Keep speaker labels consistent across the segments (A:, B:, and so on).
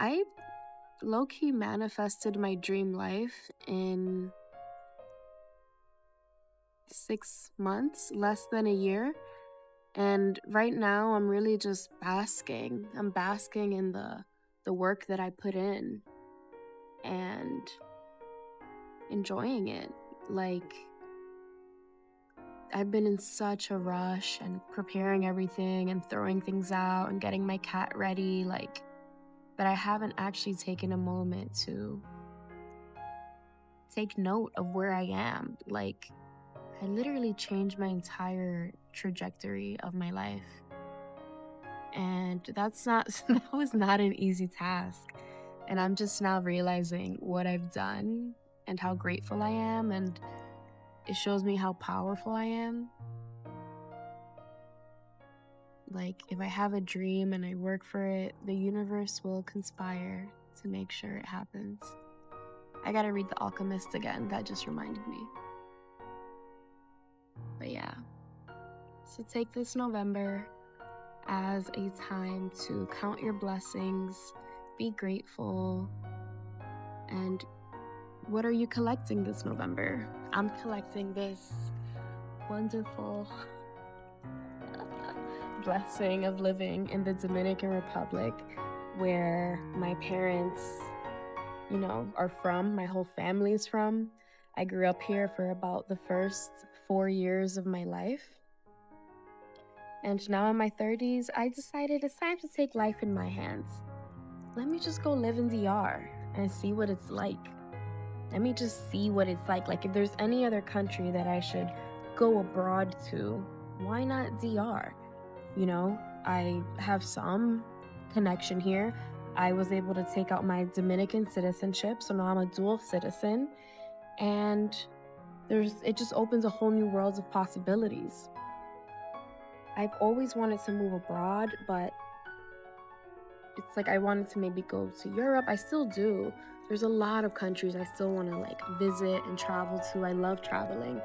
A: I low-key manifested my dream life in 6 months, less than a year. And right now I'm really just basking. I'm basking in the work that I put in and enjoying it. Like, I've been in such a rush and preparing everything and throwing things out and getting my cat ready, but I haven't actually taken a moment to take note of where I am. Like, I literally changed my entire trajectory of my life. And that was not an easy task. And I'm just now realizing what I've done and how grateful I am. And it shows me how powerful I am. Like, if I have a dream and I work for it, the universe will conspire to make sure it happens. I gotta read The Alchemist again. That just reminded me. But yeah. So take this November as a time to count your blessings, be grateful, and what are you collecting this November? I'm collecting this wonderful blessing of living in the Dominican Republic, where my parents, are from, my whole family is from. I grew up here for about the first 4 years of my life. And now in my 30s, I decided it's time to take life in my hands. Let me just go live in DR and see what it's like. Let me just see what it's like. Like, if there's any other country that I should go abroad to, why not DR? I have some connection here. I was able to take out my Dominican citizenship, so now I'm a dual citizen. And it just opens a whole new world of possibilities. I've always wanted to move abroad, but it's like I wanted to maybe go to Europe. I still do. There's a lot of countries I still want to visit and travel to. I love traveling.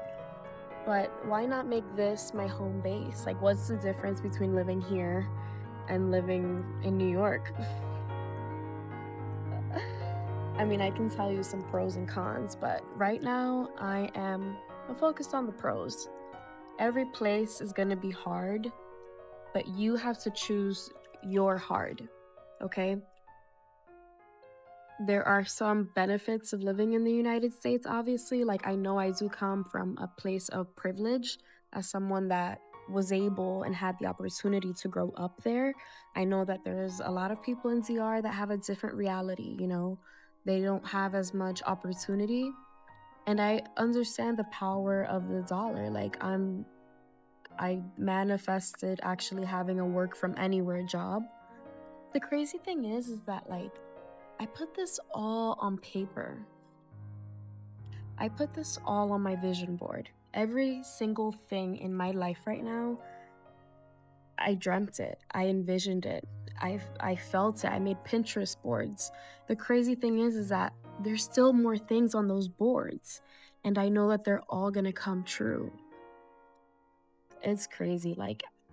A: But why not make this my home base? Like, what's the difference between living here and living in New York? I mean, I can tell you some pros and cons, but right now I'm focused on the pros. Every place is going to be hard, but you have to choose your hard, okay? There are some benefits of living in the United States, obviously. Like, I know I do come from a place of privilege as someone that was able and had the opportunity to grow up there. I know that there's a lot of people in DR that have a different reality, They don't have as much opportunity. And I understand the power of the dollar. I manifested actually having a work from anywhere job. The crazy thing is that I put this all on paper. I put this all on my vision board. Every single thing in my life right now, I dreamt it. I envisioned it. I felt it. I made Pinterest boards. The crazy thing is that there's still more things on those boards, and I know that they're all gonna come true. It's crazy.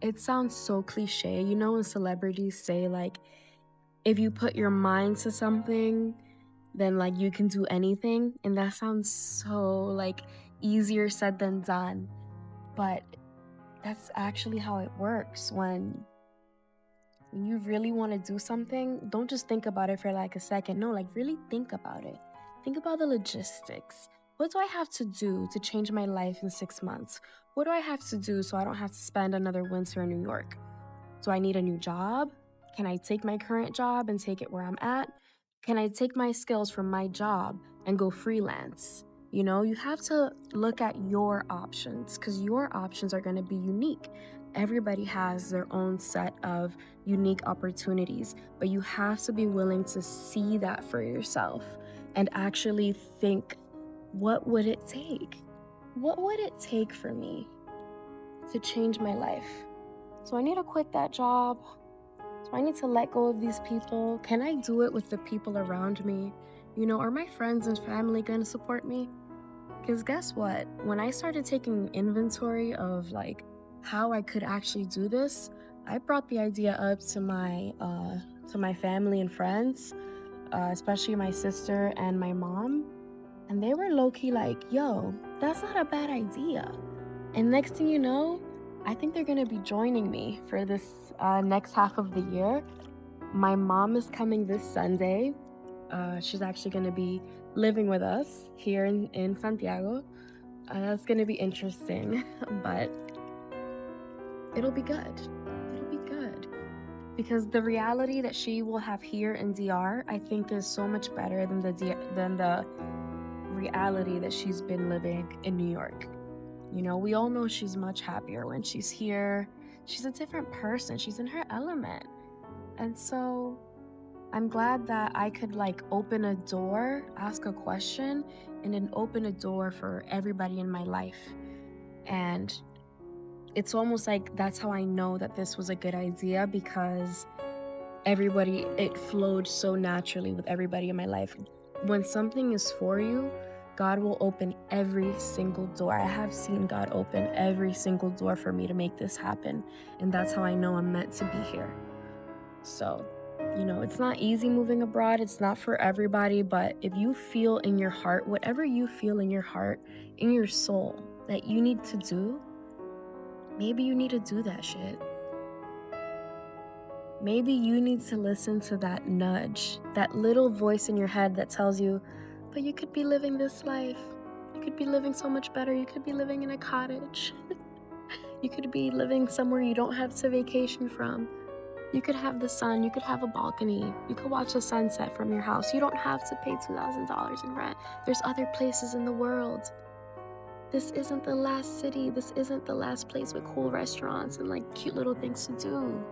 A: It sounds so cliche. When celebrities say, if you put your mind to something, then you can do anything. And that sounds so easier said than done. But that's actually how it works. When you really want to do something, don't just think about it for a second. No, really think about it. Think about the logistics. What do I have to do to change my life in 6 months? What do I have to do so I don't have to spend another winter in New York? Do I need a new job? Can I take my current job and take it where I'm at? Can I take my skills from my job and go freelance? You have to look at your options, because your options are going to be unique. Everybody has their own set of unique opportunities, but you have to be willing to see that for yourself and actually think, what would it take? What would it take for me to change my life? So I need to quit that job. So I need to let go of these people. Can I do it with the people around me? Are my friends and family going to support me? Because guess what? When I started taking inventory of how I could actually do this, I brought the idea up to my family and friends. especially my sister and my mom. And they were low-key like, yo, that's not a bad idea. And next thing you know, I think they're going to be joining me for this next half of the year. My mom is coming this Sunday. She's actually going to be living with us here in Santiago. That's going to be interesting, but it'll be good. It'll be good. Because the reality that she will have here in DR, I think, is so much better than the reality that she's been living in New York. You know, we all know she's much happier when she's here. She's a different person. She's in her element. And so I'm glad that I could like open a door, ask a question, and then open a door for everybody in my life. And it's almost like that's how I know that this was a good idea, because it flowed so naturally with everybody in my life. When something is for you, God will open every single door. I have seen God open every single door for me to make this happen. And that's how I know I'm meant to be here. So, you know, it's not easy moving abroad. It's not for everybody. But if you feel in your heart, whatever you feel in your heart, in your soul, that you need to do, maybe you need to do that shit. Maybe you need to listen to that nudge, that little voice in your head that tells you, but you could be living this life. You could be living so much better. You could be living in a cottage. You could be living somewhere you don't have to vacation from. You could have the sun. You could have a balcony. You could watch the sunset from your house. You don't have to pay $2,000 in rent. There's other places in the world. This isn't the last city. This isn't the last place with cool restaurants and like cute little things to do.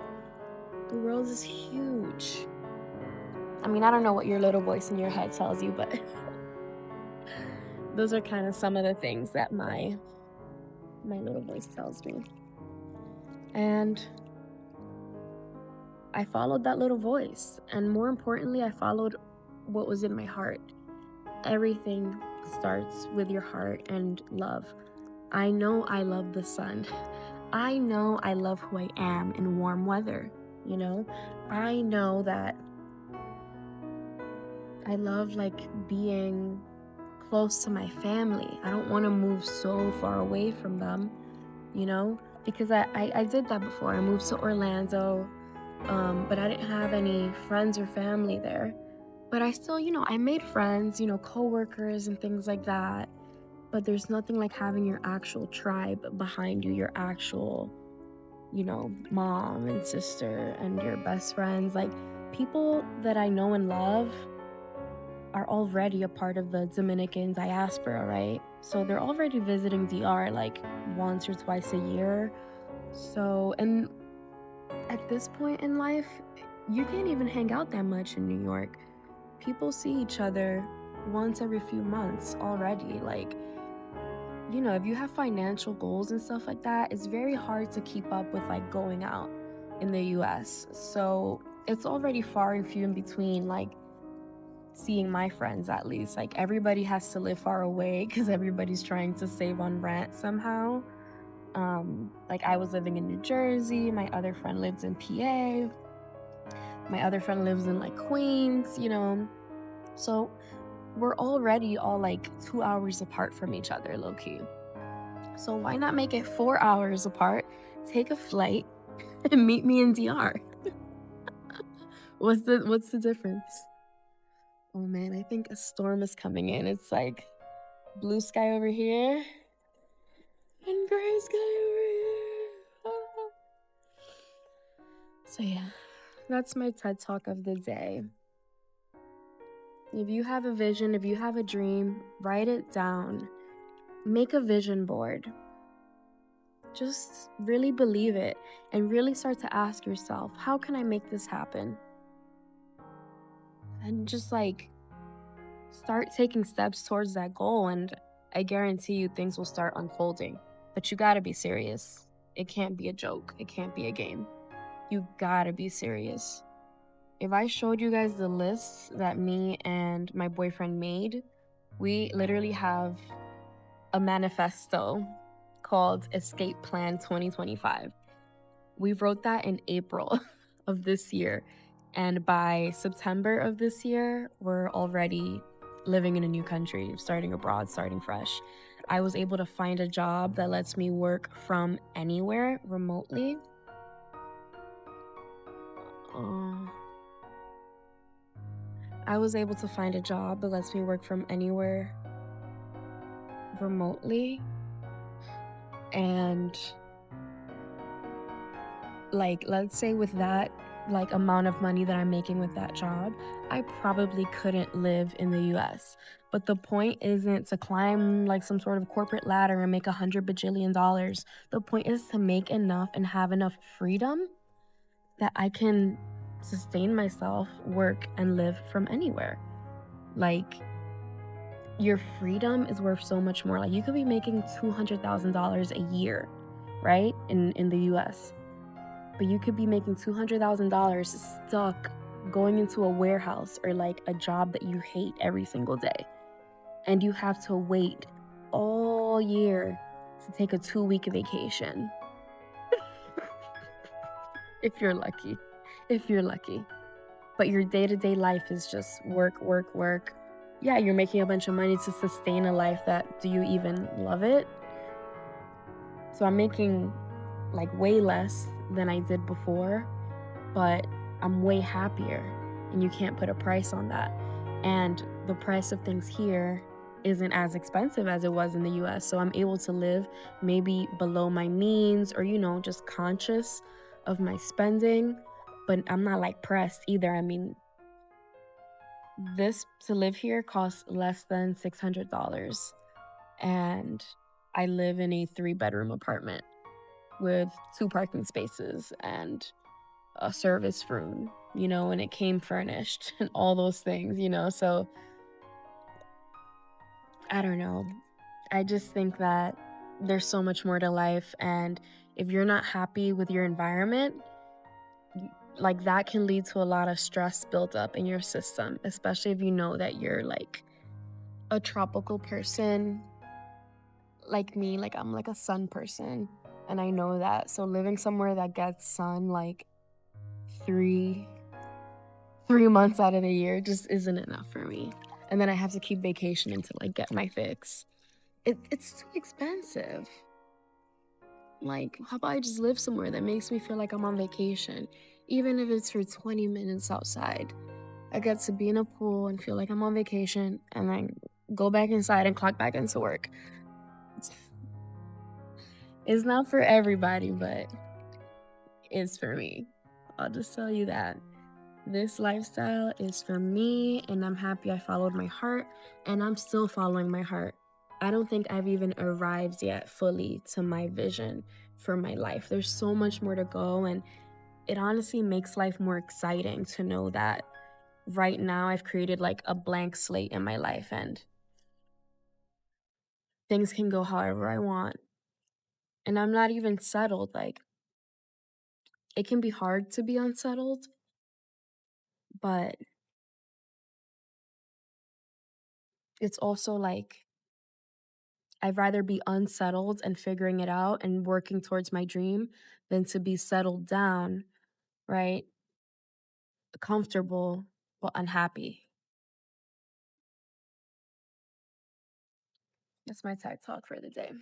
A: The world is huge. I mean, I don't know what your little voice in your head tells you, but those are kind of some of the things that my little voice tells me. And I followed that little voice. And more importantly, I followed what was in my heart. Everything starts with your heart and love. I know I love the sun. I know I love who I am in warm weather, you know? I know that I love like being close to my family. I don't want to move so far away from them, you know? Because I did that before. I moved to Orlando, but I didn't have any friends or family there. But I still, you know, I made friends, you know, coworkers and things like that. But there's nothing like having your actual tribe behind you, your actual, you know, mom and sister and your best friends. Like, people that I know and love are already a part of the Dominican diaspora, right? So they're already visiting DR like once or twice a year. So, and at this point in life, you can't even hang out that much in New York. People see each other once every few months already. Like, you know, if you have financial goals and stuff like that, it's very hard to keep up with like going out in the US. So it's already far and few in between, like seeing my friends at least. Like, everybody has to live far away because everybody's trying to save on rent somehow. Like, I was living in New Jersey, my other friend lives in PA, my other friend lives in like Queens, you know. So we're already all like 2 hours apart from each other, low-key. So why not make it 4 hours apart, take a flight, and meet me in DR? What's the difference? Oh man, I think a storm is coming in. It's like blue sky over here and gray sky over here. Ah. So yeah, that's my TED Talk of the day. If you have a vision, if you have a dream, write it down. Make a vision board. Just really believe it and really start to ask yourself, how can I make this happen? And just like start taking steps towards that goal, and I guarantee you things will start unfolding. But you gotta be serious. It can't be a joke. It can't be a game. You gotta be serious. If I showed you guys the list that me and my boyfriend made, we literally have a manifesto called Escape Plan 2025. We wrote that in April of this year, And by September of this year, we're already living in a new country, starting abroad, starting fresh. I was able to find a job that lets me work from anywhere remotely. Uh, I was able to find a job that lets me work from anywhere remotely. And like, let's say with that like amount of money that I'm making with that job, I probably couldn't live in the US. But the point isn't to climb like some sort of corporate ladder and make 100 bajillion dollars. The point is to make enough and have enough freedom that I can sustain myself, work, and live from anywhere. Like, your freedom is worth so much more. Like, you could be making $200,000 a year, right? In the US. But you could be making $200,000 stuck going into a warehouse or like a job that you hate every single day. And you have to wait all year to take a 2-week vacation. If you're lucky. If you're lucky. But your day-to-day life is just work, work, work. Yeah, you're making a bunch of money to sustain a life that, do you even love it? So I'm making like way less than I did before, but I'm way happier, and you can't put a price on that. And the price of things here isn't as expensive as it was in the US, so I'm able to live maybe below my means or, just conscious of my spending, but I'm not like pressed either. I mean, this to live here costs less than $600, and I live in a 3-bedroom apartment with 2 parking spaces and a service room, and it came furnished and all those things. So I don't know. I just think that there's so much more to life. And if you're not happy with your environment, like that can lead to a lot of stress built up in your system, especially if you know that you're like a tropical person like me. Like, I'm like a sun person, and I know that. So living somewhere that gets sun like three 3 months out of the year just isn't enough for me. And then I have to keep vacationing to like get my fix. It's too expensive. Like, how about I just live somewhere that makes me feel like I'm on vacation, even if it's for 20 minutes outside? I get to be in a pool and feel like I'm on vacation, and then go back inside and clock back into work. It's not for everybody, but it's for me. I'll just tell you that. This lifestyle is for me, and I'm happy I followed my heart, and I'm still following my heart. I don't think I've even arrived yet fully to my vision for my life. There's so much more to go, and it honestly makes life more exciting to know that right now I've created like a blank slate in my life, and things can go however I want. And I'm not even settled. Like, it can be hard to be unsettled, but it's also like I'd rather be unsettled and figuring it out and working towards my dream than to be settled down, right? Comfortable, but unhappy. That's my TED talk for the day.